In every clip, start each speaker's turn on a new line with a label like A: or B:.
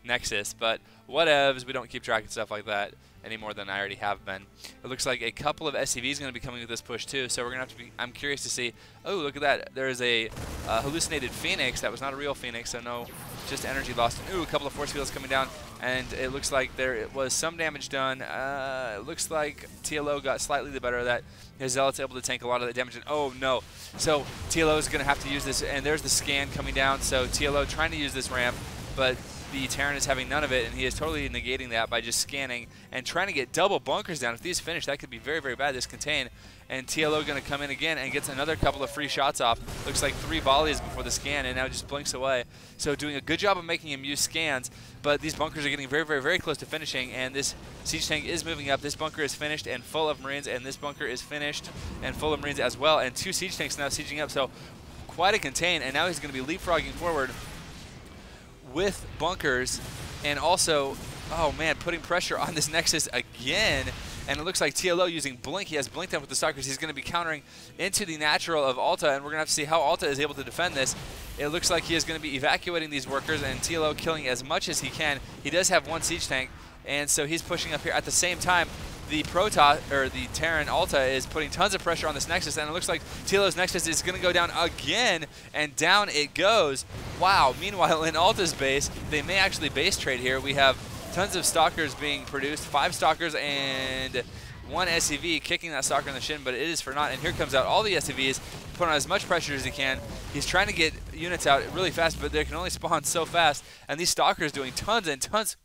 A: Nexus, but whatevs, we don't keep track of stuff like that any more than I already have been. It looks like a couple of SCVs going to be coming with this push too, so we're going to have to be, I'm curious to see, oh, look at that, there is a hallucinated Phoenix. That was not a real Phoenix, so no, just energy lost. Ooh, a couple of force fields coming down, and it looks like there was some damage done. It looks like TLO got slightly the better of that. His Zealot's able to tank a lot of that damage, and oh no. So TLO is going to have to use this, and there's the scan coming down, so TLO trying to use this ramp, but the Terran is having none of it, and he is totally negating that by just scanning and trying to get double bunkers down. If these finish, that could be very, very bad. This contain, and TLO going to come in again and gets another couple of free shots off. Looks like 3 volleys before the scan, and now just blinks away. So doing a good job of making him use scans, but these bunkers are getting very, very, very close to finishing, and this siege tank is moving up. This bunker is finished and full of Marines, and this bunker is finished and full of Marines as well, and 2 siege tanks now sieging up, so quite a contain, and now he's going to be leapfrogging forward with bunkers, and also, oh man, putting pressure on this Nexus again. And it looks like TLO using Blink. He has Blink down with the Stalkers. He's going to be countering into the natural of ALTA, and we're going to have to see how ALTA is able to defend this. It looks like he is going to be evacuating these workers, and TLO killing as much as he can. He does have 1 siege tank, and so he's pushing up here. At the same time, the Protoss, or the Terran ALTA, is putting tons of pressure on this Nexus, and it looks like TLO's Nexus is going to go down again, and down it goes. Wow. Meanwhile, in ALTA's base, they may actually base trade here. We have tons of Stalkers being produced, 5 Stalkers and 1 SCV kicking that Stalker in the shin, but it is for naught. And here comes out all the SCVs, put on as much pressure as he can. He's trying to get units out really fast, but they can only spawn so fast, and these Stalkers doing tons and tons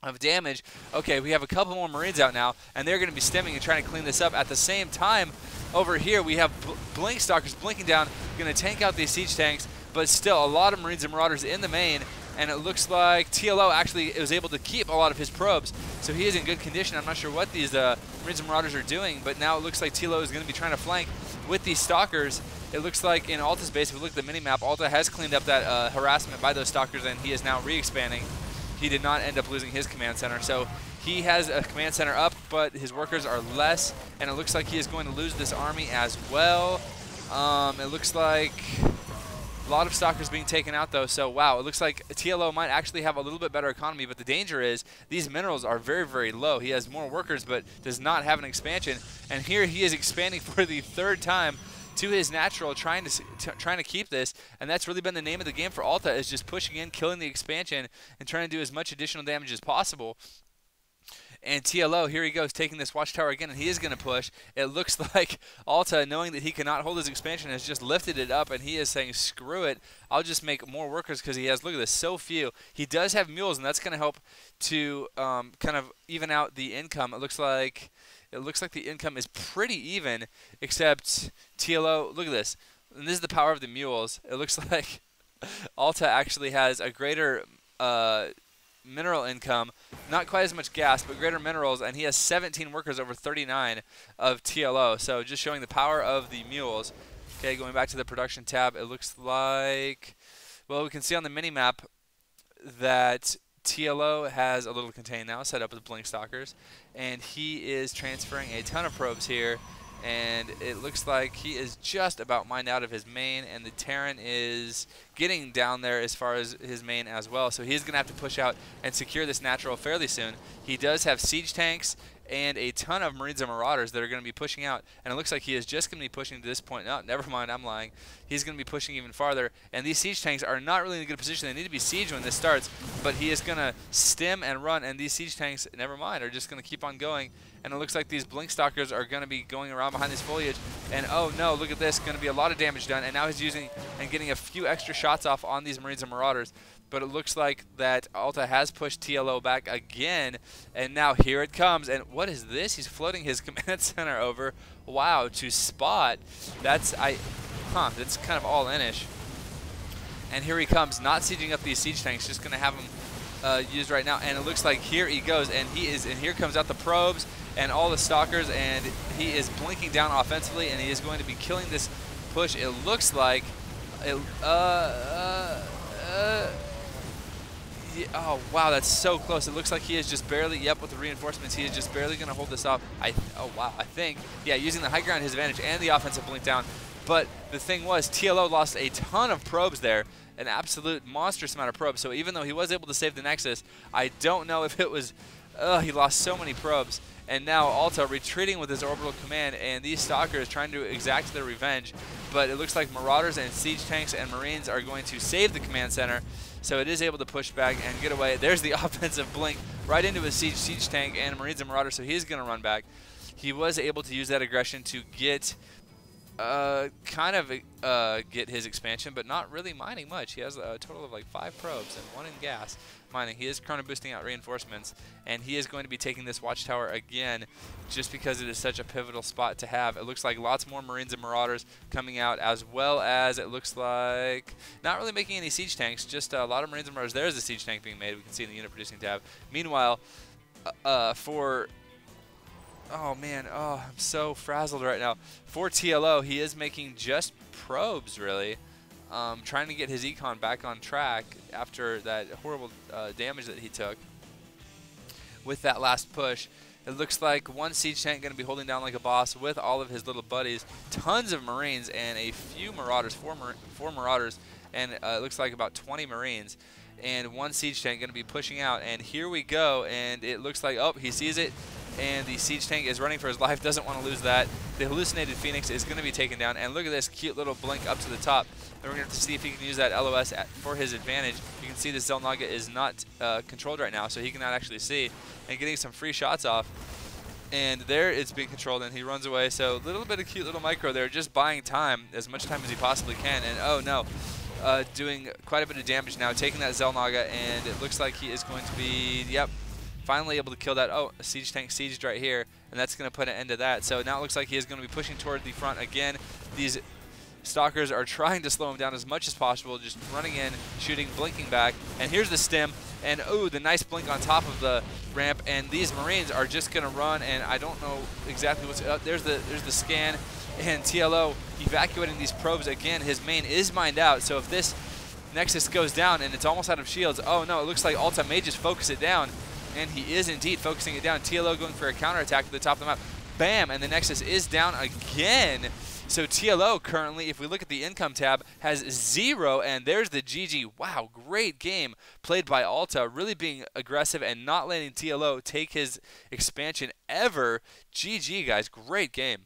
A: of damage. Okay, we have a couple more Marines out now, and they're going to be stemming and trying to clean this up. At the same time, over here, we have Blink Stalkers blinking down, going to tank out these siege tanks, but still a lot of Marines and Marauders in the main, and it looks like TLO actually was able to keep a lot of his probes, so he is in good condition. I'm not sure what these Marines and Marauders are doing, but now it looks like TLO is going to be trying to flank with these Stalkers. It looks like in ALTA's base, if we look at the minimap, ALTA has cleaned up that harassment by those Stalkers, and he is now re-expanding. He did not end up losing his command center, so he has a command center up, but his workers are less, and it looks like he is going to lose this army as well. It looks like a lot of Stalkers being taken out, though, so wow, it looks like TLO might actually have a little bit better economy, but the danger is these minerals are very, very low. He has more workers, but does not have an expansion, and here he is expanding for the 3rd time to his natural, trying to keep this, and that's really been the name of the game for ALTA, is just pushing in, killing the expansion, and trying to do as much additional damage as possible. And TLO, here he goes, taking this watchtower again, and he is going to push. It looks like ALTA, knowing that he cannot hold his expansion, has just lifted it up, and he is saying, screw it, I'll just make more workers, because he has, look at this, so few. He does have mules, and that's going to help to kind of even out the income. It looks like the income is pretty even, except TLO, look at this, and this is the power of the mules. It looks like ALTA actually has a greater mineral income, not quite as much gas, but greater minerals, and he has 17 workers over 39 of TLO, so just showing the power of the mules. Okay, going back to the production tab, it looks like, well, we can see on the mini-map that TLO has a little contain now set up with Blink Stalkers, and he is transferring a ton of probes here, and it looks like he is just about mined out of his main, and the Terran is getting down there as far as his main as well, so he's going to have to push out and secure this natural fairly soon. He does have siege tanks and a ton of Marines and Marauders that are going to be pushing out, and it looks like he is just going to be pushing to this point. No, never mind, I'm lying. He's going to be pushing even farther, and these siege tanks are not really in a good position. They need to be sieged when this starts, but he is going to stem and run, and these siege tanks, never mind, are just going to keep on going, and it looks like these Blink Stalkers are going to be going around behind this foliage, and oh no, look at this, going to be a lot of damage done, and now he's using and getting a few extra shots off on these Marines and Marauders. But it looks like that ALTA has pushed TLO back again, and now here it comes. And what is this? He's floating his command center over. Wow, to spot. That's kind of all-in-ish. And here he comes, not sieging up these siege tanks, just going to have them used right now. And it looks like here he goes, and here comes out the probes and all the Stalkers, and he is blinking down offensively, and he is going to be killing this push. It looks like oh wow, that's so close. It looks like he is just barely, yep, with the reinforcements, he is just barely going to hold this off. Oh wow, I think, yeah, using the high ground his advantage and the offensive blink down. But the thing was, TLO lost a ton of probes there, an absolute monstrous amount of probes. So even though he was able to save the Nexus, I don't know if it was, he lost so many probes. And now ALTA retreating with his orbital command, and these Stalkers trying to exact their revenge. But it looks like Marauders and Siege Tanks and Marines are going to save the command center. So it is able to push back and get away. There's the offensive blink right into his Siege Tank and Marines and Marauders, so he's going to run back. He was able to use that aggression to get get his expansion, but not really mining much. He has a total of like 5 probes and 1 in gas mining. He is chrono boosting out reinforcements, and he is going to be taking this watchtower again just because it is such a pivotal spot to have. It looks like lots more Marines and Marauders coming out, as well as it looks like not really making any siege tanks, just a lot of Marines and Marauders. There's a siege tank being made. We can see in the unit producing tab. Meanwhile, oh man, oh, I'm so frazzled right now. For TLO, he is making just probes, really. Trying to get his econ back on track after that horrible damage that he took with that last push. It looks like one siege tank going to be holding down like a boss with all of his little buddies. Tons of Marines and a few Marauders, four Marauders, and it looks like about 20 Marines. And one siege tank going to be pushing out. And here we go, and it looks like, oh, he sees it. And the siege tank is running for his life, doesn't want to lose that. The hallucinated Phoenix is going to be taken down, and look at this cute little blink up to the top. And we're going to have to see if he can use that LOS for his advantage. You can see the Xel'Naga is not controlled right now, so he cannot actually see. And getting some free shots off. And there it's being controlled, and he runs away. So a little bit of cute little micro there, just buying time, as much time as he possibly can. And oh no, doing quite a bit of damage now, taking that Xel'Naga, and it looks like he is going to be, yep, finally able to kill that. Oh, a siege tank sieged right here, and that's going to put an end to that. So now it looks like he is going to be pushing toward the front again. These Stalkers are trying to slow him down as much as possible, just running in, shooting, blinking back. And here's the stim, and oh, the nice blink on top of the ramp. And these Marines are just going to run, and I don't know exactly what's up. There's the scan, and TLO evacuating these probes again. His main is mined out, so if this Nexus goes down and it's almost out of shields, oh no, it looks like ALTA may just focus it down. And he is indeed focusing it down. TLO going for a counterattack at the top of the map. Bam! And the Nexus is down again. So TLO currently, if we look at the income tab, has 0. And there's the GG. Wow, great game played by ALTA. Really being aggressive and not letting TLO take his expansion ever. GG, guys. Great game.